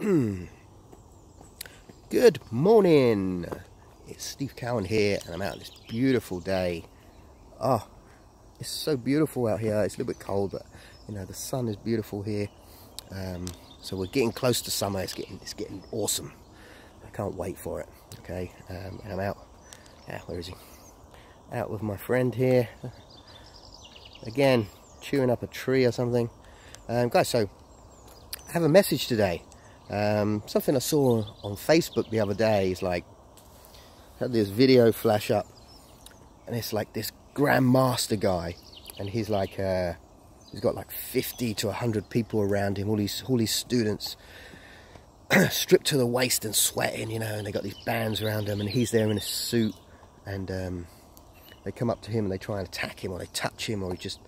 Good morning. It's Steve Cowan here, and I'm out on this beautiful day. Oh, it's so beautiful out here. It's a little bit cold, but you know the sun is beautiful here. So we're getting close to summer. It's getting awesome. I can't wait for it. Okay, and I'm out. Yeah, where is he? Out with my friend here. Again, chewing up a tree or something. Guys, so I have a message today. Something I saw on Facebook the other day is like, had this video flash up, and it's like this grandmaster guy, and he's like, he's got like 50 to 100 people around him, all these students, stripped to the waist and sweating, you know, and they got these bands around him, and he's there in a suit, and they come up to him and they try and attack him, or they touch him, or he just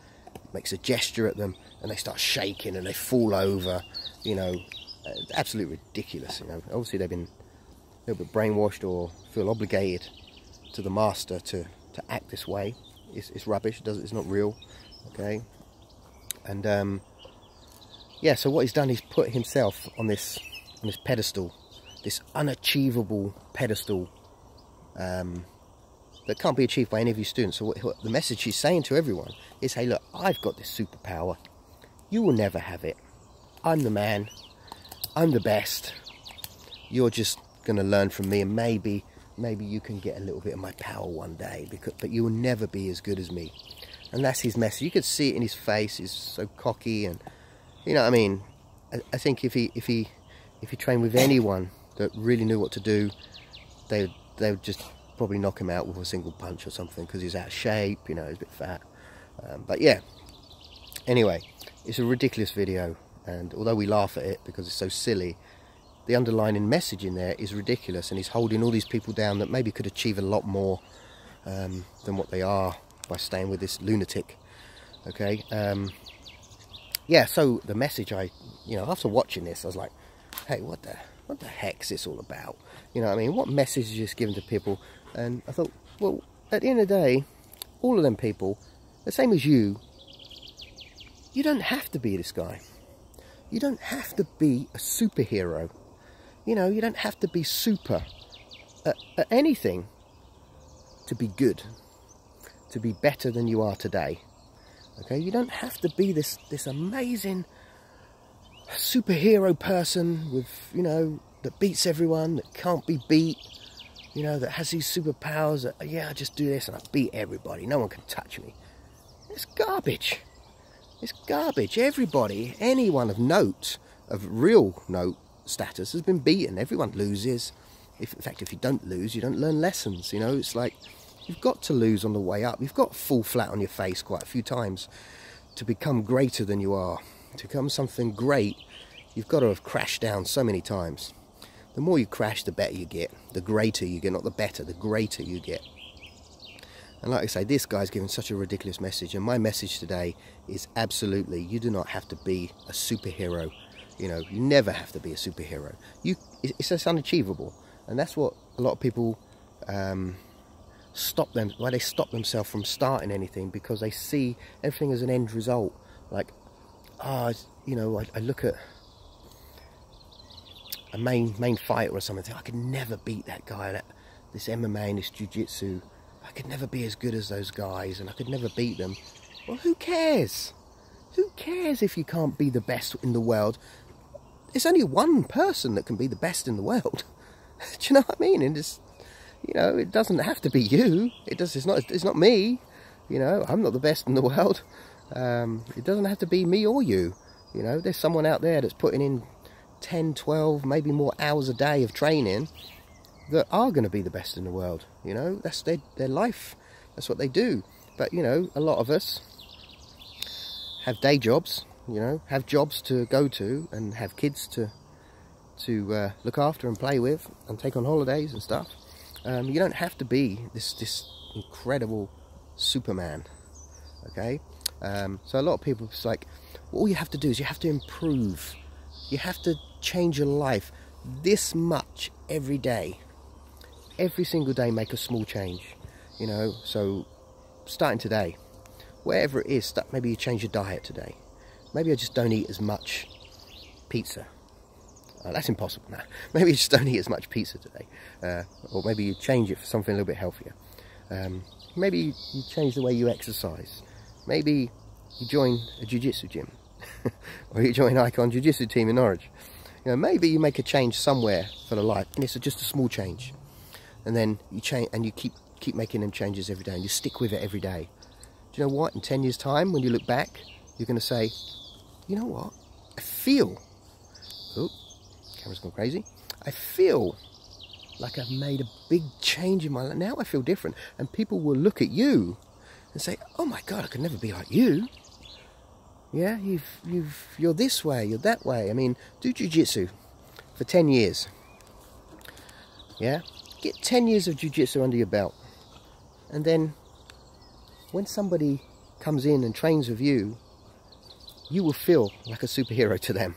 makes a gesture at them, and they start shaking and they fall over, you know. Absolutely ridiculous, you know. Obviously they've been a little bit brainwashed or feel obligated to the master to act this way. It's rubbish. It's not real. Okay. And yeah, so what he's done, he's put himself on this pedestal, this unachievable pedestal that can't be achieved by any of you students. So what the message he's saying to everyone is, hey, look, I've got this superpower. You will never have it. I'm the man. I'm the best. You're just going to learn from me, and maybe you can get a little bit of my power one day, but you will never be as good as me. And that's his message. You could see it in his face. He's so cocky, and you know what I mean. I think if he trained with anyone that really knew what to do, they would just probably knock him out with a single punch or something, because he's out of shape, you know, he's a bit fat. But yeah, anyway, it's a ridiculous video. And although we laugh at it because it's so silly, the underlying message in there is ridiculous, and he's holding all these people down that maybe could achieve a lot more than what they are by staying with this lunatic. Okay, yeah. So the message, you know, after watching this, I was like, hey, what the heck's this all about? You know what I mean? What message is this given to people? And I thought, well, at the end of the day, all of them people, the same as you don't have to be this guy. You don't have to be a superhero. You know, you don't have to be super at anything to be good, to be better than you are today. Okay, you don't have to be this amazing superhero person with, you know, that beats everyone, that can't be beat, you know, that has these superpowers that, yeah, I just do this and I beat everybody. No one can touch me. It's garbage. It's garbage. Everybody, anyone of note, of real note status, has been beaten. Everyone loses. In fact, if you don't lose, you don't learn lessons. You know, it's like you've got to lose on the way up. You've got to fall flat on your face quite a few times to become greater than you are. To become something great, you've got to have crashed down so many times. The more you crash, the better you get. The greater you get, not the better, the greater you get. And like I say, this guy's given such a ridiculous message, and my message today is absolutely, you do not have to be a superhero. You know, you never have to be a superhero. It's just unachievable, and that's what a lot of people why they stop themselves from starting anything, because they see everything as an end result. Like, you know, I look at a main fighter or something, I could never beat that guy, this MMA and this jiu-jitsu. I could never be as good as those guys, and I could never beat them. Well, who cares? Who cares if you can't be the best in the world? It's only one person that can be the best in the world. Do you know what I mean? And it's, you know, it doesn't have to be you. It's not me. You know, I'm not the best in the world. It doesn't have to be me or you. You know, there's someone out there that's putting in 10, 12, maybe more hours a day of training that are going to be the best in the world. You know, that's their life. That's what they do. But, you know, a lot of us have day jobs, you know, have jobs to go to, and have kids to look after and play with and take on holidays and stuff. You don't have to be this incredible Superman. Okay? So a lot of people, it's like, all you have to do is you have to improve. You have to change your life this much every day. Every single day, make a small change, you know. So starting today, wherever it is, maybe you change your diet today. Maybe I just don't eat as much pizza. That's impossible now. Maybe you just don't eat as much pizza today. Or maybe you change it for something a little bit healthier. Maybe you change the way you exercise. Maybe you join a jiu-jitsu gym. Or you join Icon Jiu-Jitsu team in Norwich. You know, maybe you make a change somewhere for the life, and it's just a small change. And then you change, and you keep making them changes every day, and you stick with it every day. Do you know what? In 10 years' time, when you look back, you're going to say, you know what? I feel... Oh, camera's gone crazy. I feel like I've made a big change in my life. Now I feel different. And people will look at you and say, oh my God, I could never be like you. Yeah, you're this way, you're that way. I mean, do jiu-jitsu for 10 years. Yeah? Get 10 years of jiu-jitsu under your belt. And then when somebody comes in and trains with you, you will feel like a superhero to them.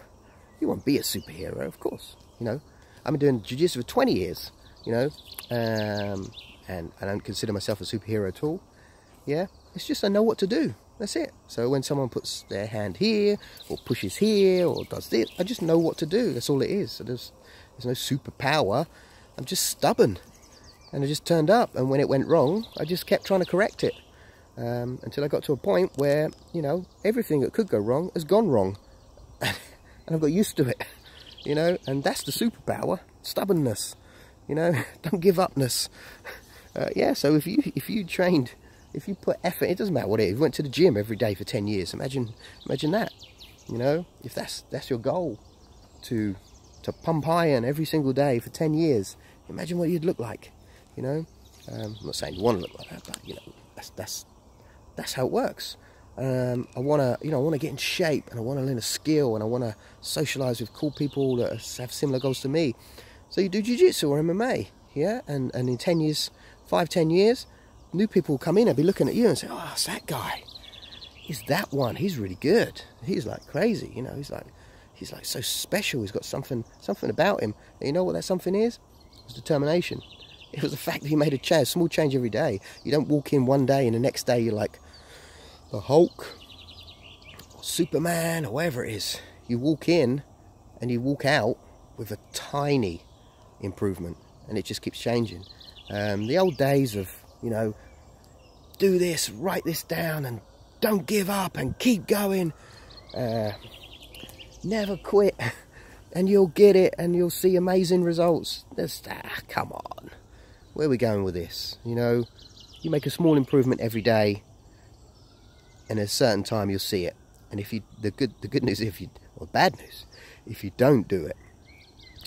You won't be a superhero, of course. You know, I've been doing jiu-jitsu for 20 years, you know, and I don't consider myself a superhero at all. Yeah, it's just I know what to do. That's it. So when someone puts their hand here, or pushes here, or does this, I just know what to do. That's all it is. So there's no superpower. I'm just stubborn. And I just turned up, and when it went wrong, I just kept trying to correct it. Until I got to a point where, you know, everything that could go wrong has gone wrong. And I've got used to it, you know, and that's the superpower, stubbornness, you know, don't give upness. Yeah, so if you trained, if you put effort, it doesn't matter what it is, you went to the gym every day for 10 years, imagine that, you know, if that's your goal, to pump iron every single day for 10 years, imagine what you'd look like, you know. I'm not saying you want to look like that, but, you know, that's how it works. I want to get in shape, and I want to learn a skill, and I want to socialize with cool people that have similar goals to me. So you do jiu-jitsu or MMA, yeah, and in 10 years, 5-10 years, new people will come in and be looking at you and say, oh, it's that guy, he's that one, he's really good, he's like crazy, you know, he's like so special, he's got something about him. And you know what that something is? It's determination. It was the fact that he made a small change every day. You don't walk in one day and the next day you're like the Hulk or Superman or whatever it is. You walk in and you walk out with a tiny improvement, and it just keeps changing. The old days of, you know, do this, write this down, and don't give up and keep going, never quit, and you'll get it and you'll see amazing results. Come on, where are we going with this? You know, you make a small improvement every day, and at a certain time you'll see it. And if you, the good news, or bad news, if you don't do it,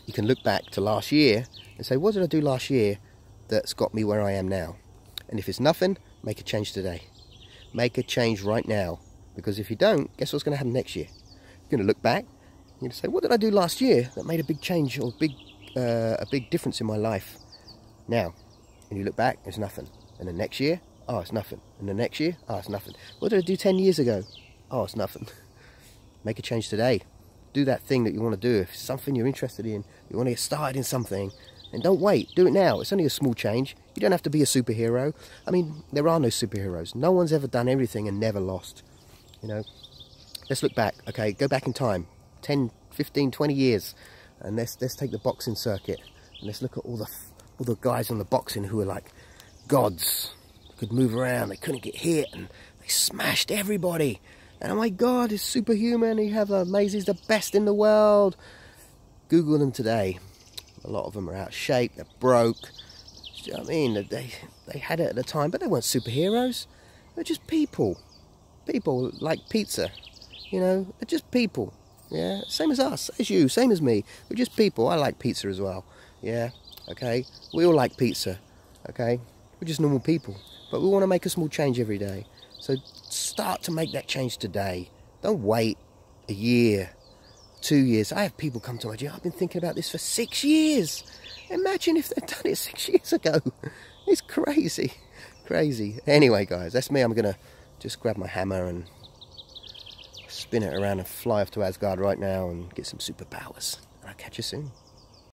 you can look back to last year and say, what did I do last year that's got me where I am now? And if it's nothing, make a change today. Make a change right now. Because if you don't, guess what's going to happen next year? You're going to look back, you're going to say, what did I do last year that made a big change or a big difference in my life now? And you look back, it's nothing. And the next year, oh, it's nothing. And the next year, oh, it's nothing. What did I do 10 years ago? Oh, it's nothing. Make a change today. Do that thing that you want to do. If it's something you're interested in, you want to get started in something, and don't wait. Do it now. It's only a small change. You don't have to be a superhero. I mean, there are no superheroes. No one's ever done everything and never lost. You know, let's look back. Okay, go back in time. 10, 15, 20 years. And let's take the boxing circuit. And let's look at all the guys on the boxing who were like gods. Could move around. They couldn't get hit. And they smashed everybody. And oh my God, he's superhuman. He's the best in the world. Google them today. A lot of them are out of shape. They're broke. Do you know what I mean? They had it at the time, but they weren't superheroes. They're just people. People like pizza. You know, they're just people. Yeah, same as us, as you, same as me. We're just people. I like pizza as well. Yeah, okay. We all like pizza. Okay, we're just normal people, but we want to make a small change every day. So start to make that change today. Don't wait a year, 2 years. I have people come to my gym. I've been thinking about this for 6 years. Imagine if they'd done it 6 years ago. It's crazy, crazy. Anyway, guys, that's me. I'm going to just grab my hammer and spin it around and fly off to Asgard right now and get some superpowers. And I'll catch you soon.